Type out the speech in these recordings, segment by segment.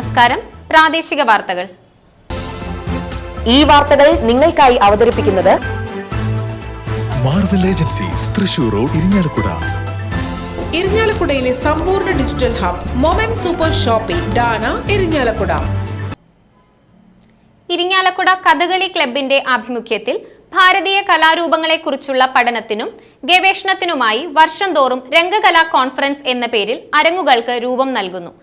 നമസ്കാരം. പ്രാദേശിക വാർത്തകൾ. ഈ വാർത്തകൾ നിങ്ങൾക്കായി അവതരിപ്പിക്കുന്നത് Marvel agencies, Thrissur road, Irinjalakuda. ഇരിങ്ങാലക്കുടയിലെ സമ്പൂർണ്ണ digital hub moment super shopping ഡാന ഇരിങ്ങാലക്കുട. ഇരിങ്ങാലക്കുട കഥകളി ക്ലബിന്റെ ആഭിമുഖ്യത്തിൽ ഭാരതീയ കലാരൂപങ്ങളെക്കുറിച്ചുള്ള പഠനത്തിനും ഗവേഷണത്തിനുമായി വർഷം തോറും രംഗകലാ കോൺഫറൻസ് എന്ന പേരിൽ അരങ്ങുകൾക്ക് രൂപം നൽകുന്നു.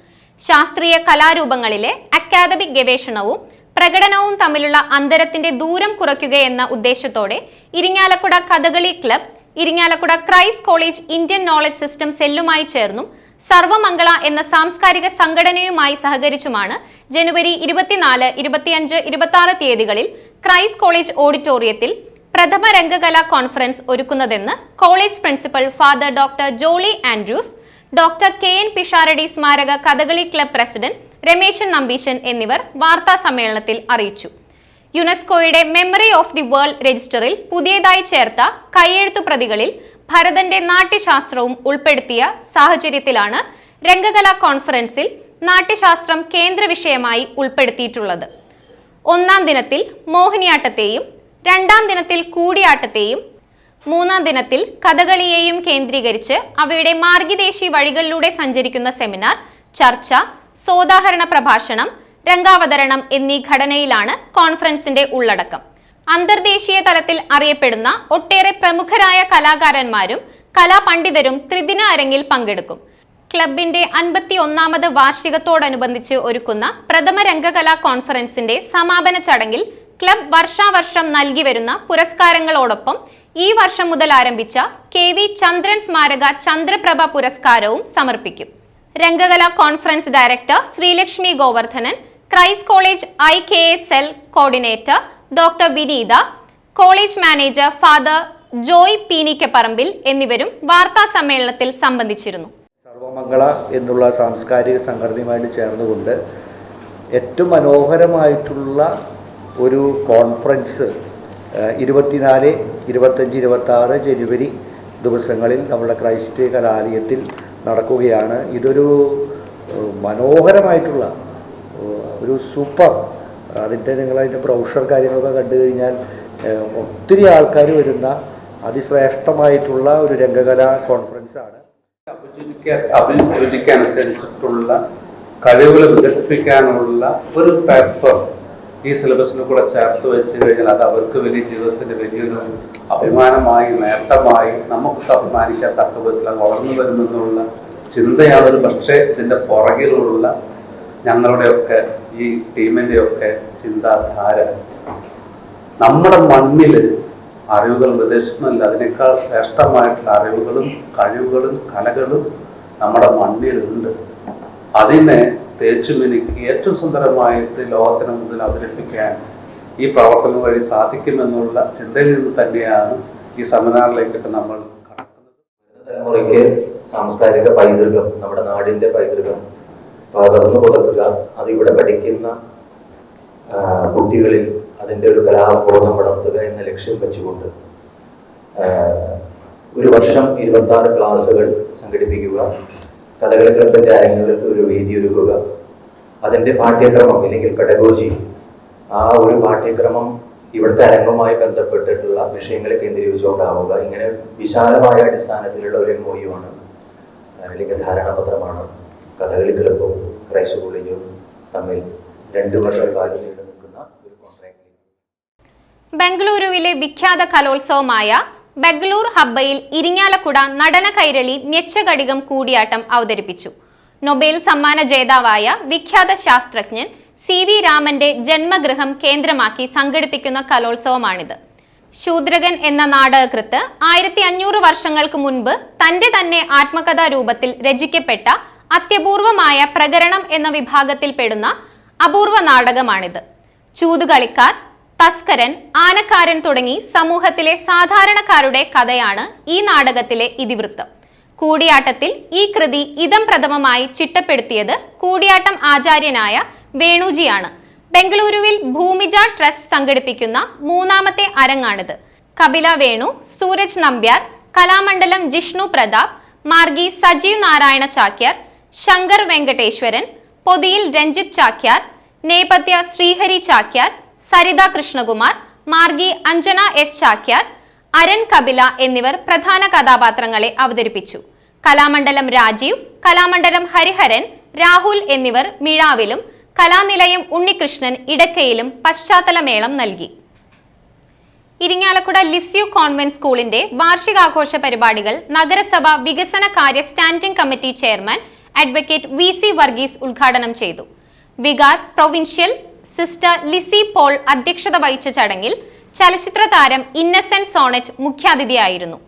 ശാസ്ത്രീയ കലാരൂപങ്ങളിലെ അക്കാദമിക് ഗവേഷണവും പ്രകടനവും തമ്മിലുള്ള അന്തരത്തിന്റെ ദൂരം കുറയ്ക്കുകയെന്ന ഉദ്ദേശത്തോടെ Irinjalakuda Kathakali club, Irinjalakuda Christ college Indian knowledge system സെല്ലുമായി ചേർന്നും സർവമംഗള എന്ന സാംസ്കാരിക സംഘടനയുമായി സഹകരിച്ചുമാണ് ജനുവരി 24, 25, 26 തീയതികളിൽ ക്രൈസ്റ്റ് കോളേജ് ഓഡിറ്റോറിയത്തിൽ പ്രഥമ രംഗകലാ കോൺഫറൻസ് ഒരുക്കുന്നതെന്ന് college principal father doctor Jolly Andrews, doctor KN Pisharody സ്മാരക കഥകളി ക്ലബ് പ്രസിഡന്റ് രമേശൻ നമ്പീശൻ എന്നിവർ വാർത്താ സമ്മേളനത്തിൽ അറിയിച്ചു. യുനെസ്കോയുടെ മെമ്മറി ഓഫ് ദി വേൾഡ് രജിസ്റ്ററിൽ പുതിയതായി ചേർത്ത കൈയെഴുത്തു പ്രതികളിൽ ഭരതന്റെ നാട്യശാസ്ത്രവും ഉൾപ്പെടുത്തിയ സാഹചര്യത്തിലാണ് രംഗകലാ കോൺഫറൻസിൽ നാട്യശാസ്ത്രം കേന്ദ്ര വിഷയമായി ഉൾപ്പെടുത്തിയിട്ടുള്ളത്. ഒന്നാം ദിനത്തിൽ മോഹിനിയാട്ടത്തെയും, രണ്ടാം ദിനത്തിൽ കൂടിയാട്ടത്തെയും, മൂന്നാം ദിനത്തിൽ കഥകളിയെയും കേന്ദ്രീകരിച്ച് അവയുടെ മാർഗിദേശി വഴികളിലൂടെ സഞ്ചരിക്കുന്ന സെമിനാർ, ചർച്ച, സോദാഹരണ പ്രഭാഷണം, രംഗാവതരണം എന്നീ ഘടനയിലാണ് കോൺഫറൻസിന്റെ ഉള്ളടക്കം. അന്തർദേശീയ തലത്തിൽ അറിയപ്പെടുന്ന ഒട്ടേറെ പ്രമുഖരായ കലാകാരന്മാരും കലാപണ്ഡിതരും ത്രിദിന അരങ്ങിൽ പങ്കെടുക്കും. ക്ലബിന്റെ 51ാമത് വാർഷികത്തോടനുബന്ധിച്ച് ഒരുക്കുന്ന പ്രഥമ രംഗകലാ കോൺഫറൻസിന്റെ സമാപന ചടങ്ങിൽ ക്ലബ് വർഷാവർഷം നൽകി വരുന്ന പുരസ്കാരങ്ങളോടൊപ്പം ഈ വർഷം മുതൽ ആരംഭിച്ച KV ചന്ദ്രൻ സ്മാരക ചന്ദ്രപ്രഭ പുരസ്കാരവും സമർപ്പിക്കും. രംഗകലാ conference director Sreelakshmi Govardhanan, Christ college IKA cell coordinator doctor Vineetha, college manager father Joy Peenikkaparambil എന്നിവരും വാർത്താ സമ്മേളനത്തിൽ സംബന്ധിച്ചിരുന്നു. സർവമംഗള എന്നുള്ള സാംസ്കാരിക സംഘടനയുമായിട്ട് ചേർന്നുകൊണ്ട് ഏറ്റവും മനോഹരമായിട്ടുള്ള ഒരു കോൺഫറൻസ് 24, 25, 26 ജനുവരി ദിവസങ്ങളിൽ നമ്മുടെ ക്രൈസ്റ്റ് കലാലയത്തിൽ നടക്കുകയാണ്. ഇതൊരു മനോഹരമായിട്ടുള്ള ഒരു സൂപ്പർ, നിങ്ങളതിൻ്റെ ബ്രൗഷർ കാര്യങ്ങളൊക്കെ കണ്ടു കഴിഞ്ഞാൽ ഒത്തിരി ആൾക്കാർ വരുന്ന അതിശ്രേഷ്ഠമായിട്ടുള്ള ഒരു രംഗകലാ കോൺഫറൻസാണ്. അഭിരുചിക്കനുസരിച്ചിട്ടുള്ള കഴിവുകൾ വികസിപ്പിക്കാനുള്ള ഒരു പേപ്പർ ഈ സിലബസിന് കൂടെ ചേർത്ത് വെച്ച് കഴിഞ്ഞാൽ അത് അവർക്ക് വലിയ ജീവിതത്തിന്റെ വലിയൊരു അഭിമാനമായി, നേട്ടമായി, നമുക്കൊക്കെ അഭിമാനിക്കാൻ തക്ക വിധത്തിൽ അത് വളർന്നു വരുമെന്നുള്ള ചിന്തയാണ് ഒരു പക്ഷേ ഇതിന്റെ പുറകിലുള്ള ഞങ്ങളുടെയൊക്കെ ഈ ടീമിന്റെയൊക്കെ ചിന്താധാര. നമ്മുടെ മണ്ണിൽ അറിവുകൾ വിദേശത്തുനിന്നല്ല, അതിനേക്കാൾ ശ്രേഷ്ഠമായിട്ടുള്ള അറിവുകളും കഴിവുകളും കലകളും നമ്മുടെ മണ്ണിലുണ്ട്. അതിനെ തേച്ചുമിനുക്കി ഏറ്റവും സുന്ദരമായിട്ട് ലോകത്തിന് മുന്നിൽ അവതരിപ്പിക്കാൻ ഈ പ്രവർത്തനം വഴി സാധിക്കുമെന്നുള്ള ചിന്തയിൽ നിന്ന് തന്നെയാണ് ഈ സെമിനാറിലേക്കൊക്കെ നമ്മൾ കടക്കുന്നത്. തലമുറയ്ക്ക് സാംസ്കാരിക പൈതൃകം, നമ്മുടെ നാടിന്റെ പൈതൃകം പകർന്നു കൊടുക്കുക, അതിവിടെ പഠിക്കുന്ന കുട്ടികളിൽ അതിൻ്റെ ഒരു കലാബോധം വളർത്തുക എന്ന ലക്ഷ്യം വെച്ചുകൊണ്ട് ഒരു വർഷം 26 ക്ലാസുകൾ സംഘടിപ്പിക്കുക, കഥകളി ക്ലബിന്റെ അരങ്ങുകൾക്ക് ഒരു വേദി ഒരുക്കുക, അതിന്റെ പാഠ്യക്രമം അല്ലെങ്കിൽ പെഡഗോജി, ആ ഒരു പാഠ്യക്രമം ഇവിടുത്തെ അരങ്ങുമായി ബന്ധപ്പെട്ടിട്ടുള്ള വിഷയങ്ങളെ കേന്ദ്രീകരിച്ചുകൊണ്ടാവുക. ഇങ്ങനെ വിശാലമായ അടിസ്ഥാനത്തിലുള്ള ഒരു MOU ആണ് അല്ലെങ്കിൽ ധാരണാപത്രമാണ് കഥകളി ക്ലബും ക്രൈസ്റ്റ് കോളേജും തമ്മിൽ 2 വർഷക്കാലം നീണ്ടു നിൽക്കുന്ന ഒരു കോൺട്രാക്ട്. ബംഗളൂരുവിലെ വിഖ്യാത കലോത്സവമായ ബംഗളൂർ ഹബ്ബയിൽ ഇരിങ്ങാലക്കുട നടന കൈരളി മ്യച്ചഘടികം കൂടിയാട്ടം അവതരിപ്പിച്ചു. നൊബേൽ സമ്മാന ജേതാവായ വിഖ്യാത ശാസ്ത്രജ്ഞൻ CV രാമന്റെ ജന്മഗൃഹം കേന്ദ്രമാക്കി സംഘടിപ്പിക്കുന്ന കലോത്സവമാണിത്. ശൂദ്രകൻ എന്ന നാടകകൃത്ത് 1500 വർഷങ്ങൾക്ക് മുൻപ് തന്റെ തന്നെ ആത്മകഥാ രൂപത്തിൽ രചിക്കപ്പെട്ട അത്യപൂർവമായ പ്രകരണം എന്ന വിഭാഗത്തിൽപ്പെടുന്ന അപൂർവ നാടകമാണിത്. ചൂതുകളിക്കാർ, തസ്കരൻ, ആനക്കാരൻ തുടങ്ങി സമൂഹത്തിലെ സാധാരണക്കാരുടെ കഥയാണ് ഈ നാടകത്തിലെ ഇതിവൃത്തം. കൂടിയാട്ടത്തിൽ ഈ കൃതി ഇദം പ്രഥമമായി ചിട്ടപ്പെടുത്തിയത് കൂടിയാട്ടം ആചാര്യനായ വേണുജിയാണ്. ബംഗളൂരുവിൽ ഭൂമിജ ട്രസ്റ്റ് സംഘടിപ്പിക്കുന്ന 3ാമത്തെ അരങ്ങാണിത്. കപില വേണു, സൂരജ് നമ്പ്യാർ, കലാമണ്ഡലം ജിഷ്ണു പ്രതാപ്, മാർഗി സജീവ് നാരായണ ചാക്യാർ, ശങ്കർ വെങ്കടേശ്വരൻ, പൊതിയിൽ രഞ്ജിത്ത് ചാക്യാർ, നേപഥ്യ ശ്രീഹരി ചാക്യാർ, സരിത കൃഷ്ണകുമാർ, മാർഗി അഞ്ജന എസ് ചാക്യാർ, അരൺ കപില എന്നിവർ പ്രധാന കഥാപാത്രങ്ങളെ അവതരിപ്പിച്ചു. കലാമണ്ഡലം രാജീവ്, കലാമണ്ഡലം ഹരിഹരൻ, രാഹുൽ എന്നിവർ മിഴാവിലും കലാനിലയം ഉണ്ണികൃഷ്ണൻ ഇടക്കയിലും പശ്ചാത്തലമേളം നൽകി. ഇരിങ്ങാലക്കുട ലിസ്യു കോൺവെന്റ് സ്കൂളിന്റെ വാർഷികാഘോഷ പരിപാടികൾ നഗരസഭ വികസന കാര്യ standing committee chairman advocate VC Varghese ഉദ്ഘാടനം ചെയ്തു. Vicar provincial sister Lissy Paul അധ്യക്ഷത വഹിച്ച ചടങ്ങിൽ ചലച്ചിത്ര താരം ഇന്നസെന്റ് സോണറ്റ് മുഖ്യാതിഥിയായിരുന്നു.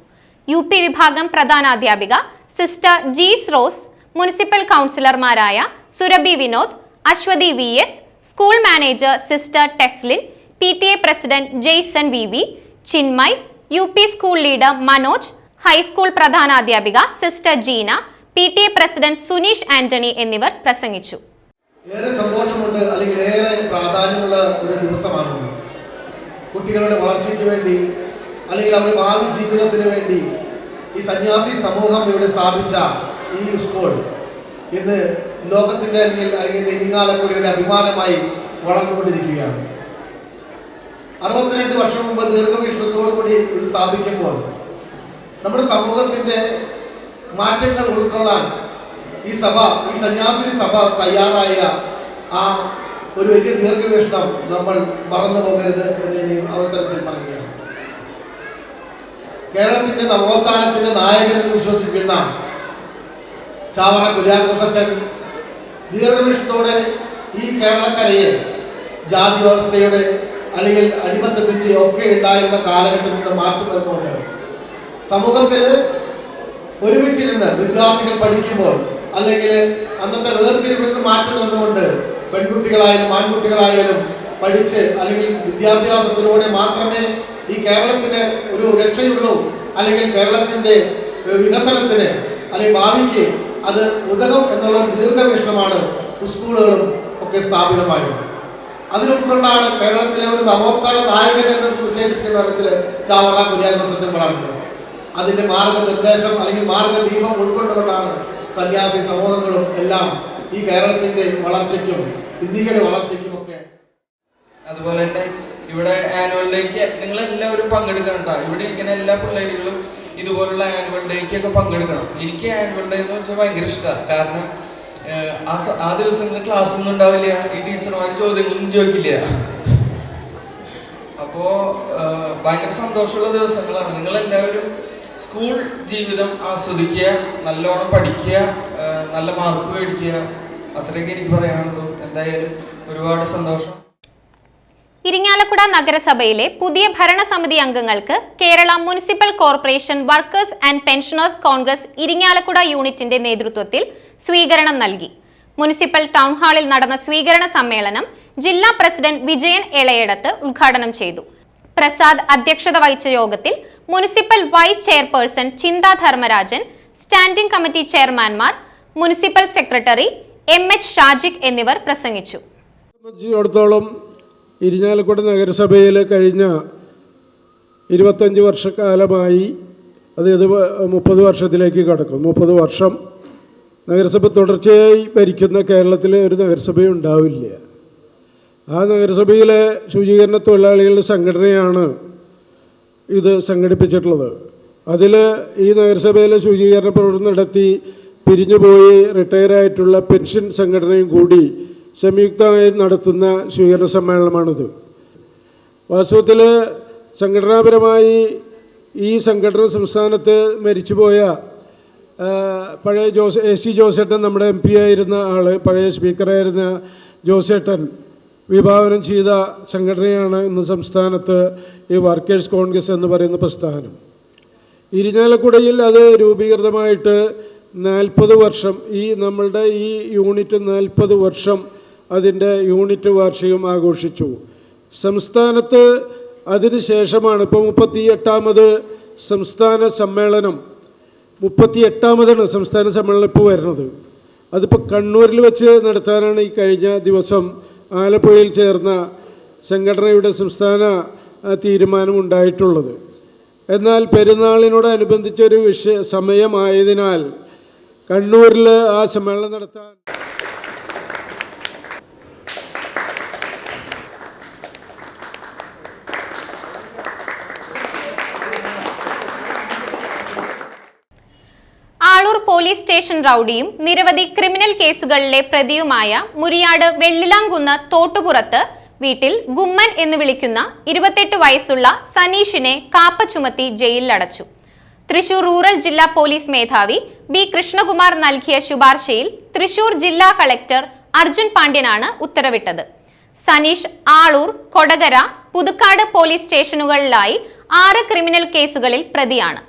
UP വിഭാഗം പ്രധാനാധ്യാപിക സിസ്റ്റർ ജീസ് റോസ്, മുനിസിപ്പൽ കൗൺസിലർമാരായ Surabhi Vinod, Aswathy VS, school manager sister Teslin, PTA president Jaison VV, Chinmay, UP school leader Manoj, high school പ്രധാനാധ്യാപിക sister Jeena, PTA president Suneesh Antony എന്നിവർ പ്രസംഗിച്ചു. ഏറെ സന്തോഷമുണ്ട്, അല്ലെങ്കിൽ ഏറെ പ്രാധാന്യമുള്ള ഒരു ദിവസമാണ്. കുട്ടികളുടെ വളർച്ചയ്ക്ക് വേണ്ടി, അല്ലെങ്കിൽ അവരുടെ ഭാവി ജീവിതത്തിന് വേണ്ടി ഈ സന്യാസി സമൂഹം ഇവിടെ സ്ഥാപിച്ച ഈ സ്കൂൾ ഇന്ന് ലോകത്തിൻ്റെ അല്ലെങ്കിൽ ഇരിങ്ങാലക്കുടയുടെ അഭിമാനമായി വളർന്നുകൊണ്ടിരിക്കുകയാണ്. 62 വർഷം മുമ്പ് ദീർഘവീക്ഷണത്തോടു കൂടി ഇത് സ്ഥാപിക്കുമ്പോൾ നമ്മുടെ സമൂഹത്തിൻ്റെ മാറ്റങ്ങൾ ഉൾക്കൊള്ളാൻ ഈ സഭ, ഈ സന്യാസിനി സഭ തയ്യാറായ ആ ഒരു വലിയ ദീർഘവീക്ഷണം നമ്മൾ മറന്നു പോകരുത് എന്ന് ഈ അവസരത്തിൽ പറയുകയാണ്. കേരളത്തിന്റെ നവോത്ഥാനത്തിന്റെ നായകനെന്ന് വിശ്വസിക്കുന്ന ചാവറ കുര്യാക്കോസച്ചൻ ദീർഘവീക്ഷണത്തോടെ ഈ കേരളക്കരയെ ജാതി വ്യവസ്ഥയുടെ അല്ലെങ്കിൽ അടിമത്തത്തിന്റെ ഒക്കെ ഉണ്ടായിരുന്ന കാലഘട്ടത്തിൽ നിന്ന് മാറ്റി വരുന്നുണ്ട്. സമൂഹത്തിൽ ഒരുമിച്ചിരുന്ന് വിദ്യാർത്ഥികൾ പഠിക്കുമ്പോൾ, അല്ലെങ്കിൽ അന്നത്തെ വേർതിരിവിൽ മാറ്റി നിന്നുകൊണ്ട് പെൺകുട്ടികളായാലും ആൺകുട്ടികളായാലും പഠിച്ച് അല്ലെങ്കിൽ വിദ്യാഭ്യാസത്തിലൂടെ മാത്രമേ ഈ കേരളത്തിന് ഒരു രക്ഷയുള്ളൂ, അല്ലെങ്കിൽ കേരളത്തിന്റെ വികസനത്തിന് അല്ലെങ്കിൽ ഭാവിക്ക് അത് ഉതകും എന്നുള്ള ദീർഘവീക്ഷണമാണ് സ്കൂളുകളും ഒക്കെ സ്ഥാപിതമായത്. അതിലുൾക്കൊണ്ടാണ് കേരളത്തിലെ ഒരു നവോത്ഥാന നായകൻ എന്ന് വിശേഷിപ്പിക്കുന്ന തരത്തിൽ ചാവറ കുര്യാക്കോസച്ചൻ വളർന്നത്. അതിന്റെ മാർഗനിർദ്ദേശം അല്ലെങ്കിൽ മാർഗദീപം ഉൾക്കൊണ്ടുകൊണ്ടാണ് സന്യാസി സമൂഹങ്ങളും എല്ലാം ഈ കേരളത്തിന്റെ വളർച്ചയ്ക്കും ഇന്ത്യയുടെ വളർച്ചയ്ക്കും ഒക്കെ. അതുപോലെ തന്നെ ഇവിടെ ആനുവൽ ഡേക്ക് നിങ്ങളെല്ലാവരും പങ്കെടുക്കണം കേട്ടോ. ഇവിടെ ഇരിക്കുന്ന എല്ലാ പിള്ളേരുകളും ഇതുപോലുള്ള ആനുവൽ ഡേക്കൊക്കെ പങ്കെടുക്കണം. എനിക്ക് ആനുവൽ ഡേ എന്ന് വെച്ചാൽ ഭയങ്കര ഇഷ്ടമാണ്. കാരണം ആ ദിവസങ്ങളിൽ ക്ലാസ് ഒന്നും ഉണ്ടാവില്ല, ഈ ടീച്ചർമാർ ചോദ്യങ്ങളൊന്നും ചോദിക്കില്ല. അപ്പോൾ ഭയങ്കര സന്തോഷമുള്ള ദിവസങ്ങളാണ്. നിങ്ങളെല്ലാവരും സ്കൂൾ ജീവിതം ആസ്വദിക്കുക, നല്ലോണം പഠിക്കുക, നല്ല മാർക്ക് മേടിക്കുക, അത്രയൊക്കെ എനിക്ക് പറയാനുള്ളൂ. എന്തായാലും ഒരുപാട് സന്തോഷം. ഇരിങ്ങാലക്കുട നഗരസഭയിലെ പുതിയ ഭരണസമിതി അംഗങ്ങൾക്ക് Kerala municipal corporation workers and pensioners Congress Irinjalakuda യൂണിറ്റിന്റെ നേതൃത്വത്തിൽ സ്വീകരണം നൽകി. മുനിസിപ്പൽ ടൗൺ ഹാളിൽ നടന്ന സ്വീകരണ സമ്മേളനം ജില്ലാ പ്രസിഡന്റ് വിജയൻ എളയടത്ത് ഉദ്ഘാടനം ചെയ്തു. പ്രസാദ് അധ്യക്ഷത വഹിച്ച യോഗത്തിൽ municipal vice chairperson Chintha Dharmarajan, standing committee ചെയർമാൻമാർ, മുനിസിപ്പൽ സെക്രട്ടറി MH ഷാജിക് എന്നിവർ പ്രസംഗിച്ചു. ഇരിഞ്ഞാലക്കുട നഗരസഭയിൽ കഴിഞ്ഞ 25 വർഷക്കാലമായി, അതായത് 30 വർഷത്തിലേക്ക് കടക്കും. 30 വർഷം നഗരസഭ തുടർച്ചയായി ഭരിക്കുന്ന കേരളത്തിലെ ഒരു നഗരസഭയും ഉണ്ടാവില്ല. ആ നഗരസഭയിലെ ശുചീകരണ തൊഴിലാളികളുടെ സംഘടനയാണ് ഇത് സംഘടിപ്പിച്ചിട്ടുള്ളത്. അതിൽ ഈ നഗരസഭയിലെ ശുചീകരണ പ്രവർത്തനം നടത്തി പിരിഞ്ഞുപോയി റിട്ടയറായിട്ടുള്ള പെൻഷൻ സംഘടനയും കൂടി സംയുക്തമായി നടത്തുന്ന സ്വീകരണ സമ്മേളനമാണിത്. വാസ്തവത്തിൽ സംഘടനാപരമായി ഈ സംഘടന സംസ്ഥാനത്ത് മരിച്ചുപോയ പഴയ AC ജോസേട്ടൻ, നമ്മുടെ MP ആയിരുന്ന ആൾ, പഴയ സ്പീക്കറായിരുന്ന ജോസേട്ടൻ വിഭാവനം ചെയ്ത സംഘടനയാണ് ഇന്ന് സംസ്ഥാനത്ത് ഈ വർക്കേഴ്സ് കോൺഗ്രസ് എന്ന് പറയുന്ന പ്രസ്ഥാനം. ഇരിഞ്ഞാലക്കുടയിൽ അത് രൂപീകൃതമായിട്ട് 40 വർഷം, നമ്മളുടെ ഈ യൂണിറ്റ് 40 വർഷം അതിൻ്റെ യൂണിറ്റ് വാർഷികം ആഘോഷിച്ചു. സംസ്ഥാനത്ത് അതിന് ശേഷമാണ് ഇപ്പോൾ 38ാമത് സംസ്ഥാന സമ്മേളനം, 38ാമതാണ് സംസ്ഥാന സമ്മേളനം ഇപ്പോൾ വരുന്നത്. അതിപ്പോൾ കണ്ണൂരിൽ വെച്ച് നടത്താനാണ് ഈ കഴിഞ്ഞ ദിവസം ആലപ്പുഴയിൽ ചേർന്ന സംഘടനയുടെ സംസ്ഥാന തീരുമാനമുണ്ടായിട്ടുള്ളത്. എന്നാൽ പെരുന്നാളിനോടനുബന്ധിച്ചൊരു സമയമായതിനാൽ കണ്ണൂരിൽ ആ സമ്മേളനം നടത്താൻ സ്റ്റേഷൻ റൌഡിയും നിരവധി ക്രിമിനൽ കേസുകളിലെ പ്രതിയുമായ മുരിയാട് വെള്ളിലാംകുന്ന് തോട്ടുപുറത്ത് വീട്ടിൽ ഗുമ്മൻ എന്ന് വിളിക്കുന്ന 28 വയസ്സുള്ള സനീഷിനെ കാപ്പ ചുമത്തി ജയിലിലടച്ചു. തൃശൂർ റൂറൽ ജില്ലാ പോലീസ് മേധാവി ബി കൃഷ്ണകുമാർ നൽകിയ ശുപാർശയിൽ തൃശൂർ ജില്ലാ കളക്ടർ അർജുൻ പാണ്ഡ്യനാണ് ഉത്തരവിട്ടത്. സനീഷ് ആളൂർ, കൊടകര, പുതുക്കാട് പോലീസ് സ്റ്റേഷനുകളിലായി 6 ക്രിമിനൽ കേസുകളിൽ പ്രതിയാണ്.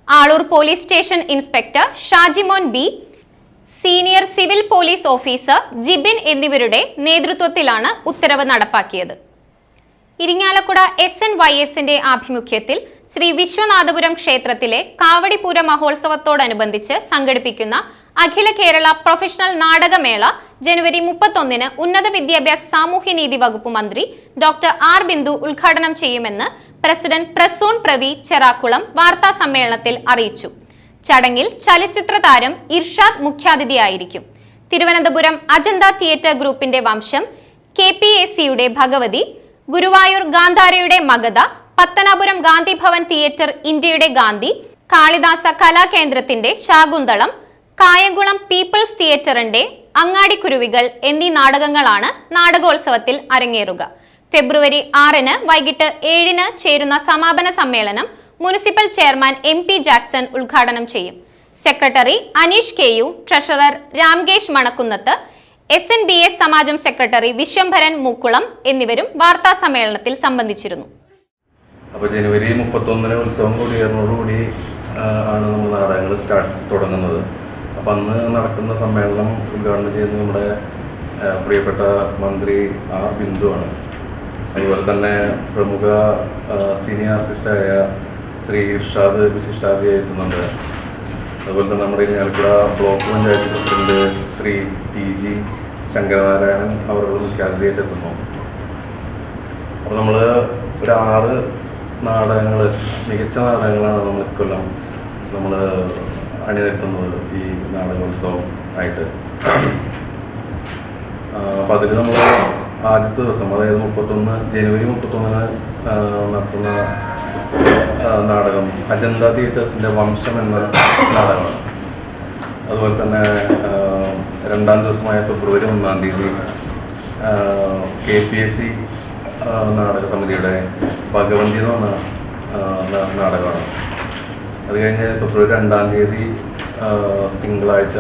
Aloor police station inspector Shajimon B, senior civil police officer Jibin എന്നിവരുടെ നേതൃത്വത്തിലാണ് ഉത്തരവ് നടപ്പാക്കിയത്. ഇരിങ്ങാലക്കുട SNYSന്റെ ആഭിമുഖ്യത്തിൽ ശ്രീ വിശ്വനാഥപുരം ക്ഷേത്രത്തിലെ കാവടിപൂര മഹോത്സവത്തോടനുബന്ധിച്ച് സംഘടിപ്പിക്കുന്ന അഖില കേരള പ്രൊഫഷണൽ നാടകമേള ജനുവരി 31-ന് ഉന്നത വിദ്യാഭ്യാസ സാമൂഹ്യനീതി വകുപ്പ് മന്ത്രി ഡോക്ടർ ആർ ബിന്ദു ഉദ്ഘാടനം ചെയ്യുമെന്ന് പ്രസിഡന്റ് പ്രസൂൺ പ്രവി ചെറാക്കുളം വാർത്താ സമ്മേളനത്തിൽ അറിയിച്ചു. ചടങ്ങിൽ ചലച്ചിത്ര താരം ഇർഷാദ് മുഖ്യാതിഥിയായിരിക്കും. തിരുവനന്തപുരം അജന്ത തിയേറ്റർ ഗ്രൂപ്പിന്റെ വംശം, KPACയുടെ ഭഗവതി, ഗുരുവായൂർ ഗാന്ധാരയുടെ മഗധ, പത്തനാപുരം ഗാന്ധി ഭവൻ തിയേറ്റർ ഇന്ത്യയുടെ ഗാന്ധി, കാളിദാസ കലാകേന്ദ്രത്തിന്റെ ശാകുന്തളം, കായംകുളം പീപ്പിൾസ് തിയേറ്ററിന്റെ അങ്ങാടിക്കുരുവികൾ എന്നീ നാടകങ്ങളാണ് നാടകോത്സവത്തിൽ അരങ്ങേറുക. ഫെബ്രുവരി 6-ന് വൈകിട്ട് 7-ന് ചേരുന്ന സമാപന സമ്മേളനം മുനിസിപ്പൽ ചെയർമാൻ MP ജാക്സൺ ഉദ്ഘാടനം ചെയ്യും. Secretary Aneesh KU, treasurer Ramkesh Manakkunnath, SNBS Samajam secretary Viswambharan Mookkulam എന്നിവരും വാർത്താ സമ്മേളനത്തിൽ സംബന്ധിച്ചിരുന്നു. അപ്പോൾ ജനുവരി 31-ന് ഉത്സവം കൂടിയേറുന്നതോടുകൂടി ആണ് നമ്മൾ നാടകങ്ങൾ തുടങ്ങുന്നത്. അപ്പം അന്ന് നടക്കുന്ന സമ്മേളനം ഉദ്ഘാടനം ചെയ്യുന്നത് നമ്മുടെ പ്രിയപ്പെട്ട മന്ത്രി ആർ ബിന്ദു ആണ്. അതുപോലെ തന്നെ പ്രമുഖ സീനിയർ ആർട്ടിസ്റ്റായ ശ്രീ ഇർഷാദ് വിശിഷ്ടാതിഥിയായി എത്തുന്നുണ്ട്. അതുപോലെ തന്നെ നമ്മുടെ Irinjalakuda block panchayat president Shri TG Sankaranarayanan അവർ മുഖ്യാതിഥിയായിട്ട് എത്തുന്നു. അപ്പോൾ നമ്മൾ ഒരു 6 നാടകങ്ങൾ, മികച്ച നാടകങ്ങളാണ് നമ്മൾ ഇക്കൊല്ലം നമ്മൾ അണിനിരത്തുന്നത് ഈ നാടകോത്സവം ആയിട്ട്. അപ്പോൾ അതിൽ നമ്മൾ ആദ്യത്തെ ദിവസം, അതായത് ജനുവരി 31-ന് നടത്തുന്ന നാടകം അജന്ത തിയേറ്റേഴ്സിൻ്റെ വംശം എന്ന നാടകമാണ്. അതുപോലെ തന്നെ 2-ാം ദിവസമായ ഫെബ്രുവരി 1-ാം തീയതി KPAC നാടക സമിതിയുടെ ഭഗവന്തി എന്ന് പറഞ്ഞ നാടകമാണ്. അത് കഴിഞ്ഞ് ഫെബ്രുവരി 2-ാം തീയതി തിങ്കളാഴ്ച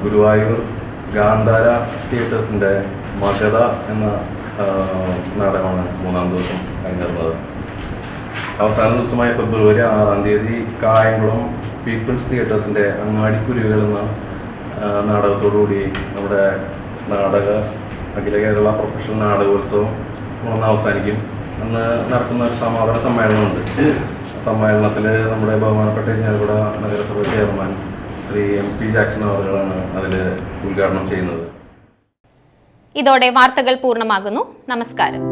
ഗുരുവായൂർ ഗാന്ധാര തിയേറ്റേഴ്സിൻ്റെ മഗധ എന്ന നാടകമാണ് 3-ാം ദിവസം അരങ്ങേറുന്നത്. അവസാന ദിവസമായ ഫെബ്രുവരി 6-ാം തീയതി കായംകുളം പീപ്പിൾസ് തിയേറ്റേഴ്സിൻ്റെ അങ്ങാടിക്കുരുവികൾ എന്ന നാടകത്തോടുകൂടി നമ്മുടെ അഖില കേരള പ്രൊഫഷണൽ നാടകോത്സവം അവസാനിക്കും. അന്ന് നടക്കുന്ന ഒരു സമാപന സമ്മേളനമുണ്ട്. സമ്മേളനത്തിൽ നമ്മുടെ ബഹുമാനപ്പെട്ട ഇരിങ്ങാലക്കുട നഗരസഭ ചെയർമാൻ ശ്രീ MP ജാക്സൺ അവറുകളാണ് അതിൽ ഉദ്ഘാടനം ചെയ്യുന്നത്. ഇതോടെ വാർത്തകൾ പൂർണ്ണമാകുന്നു. നമസ്കാരം.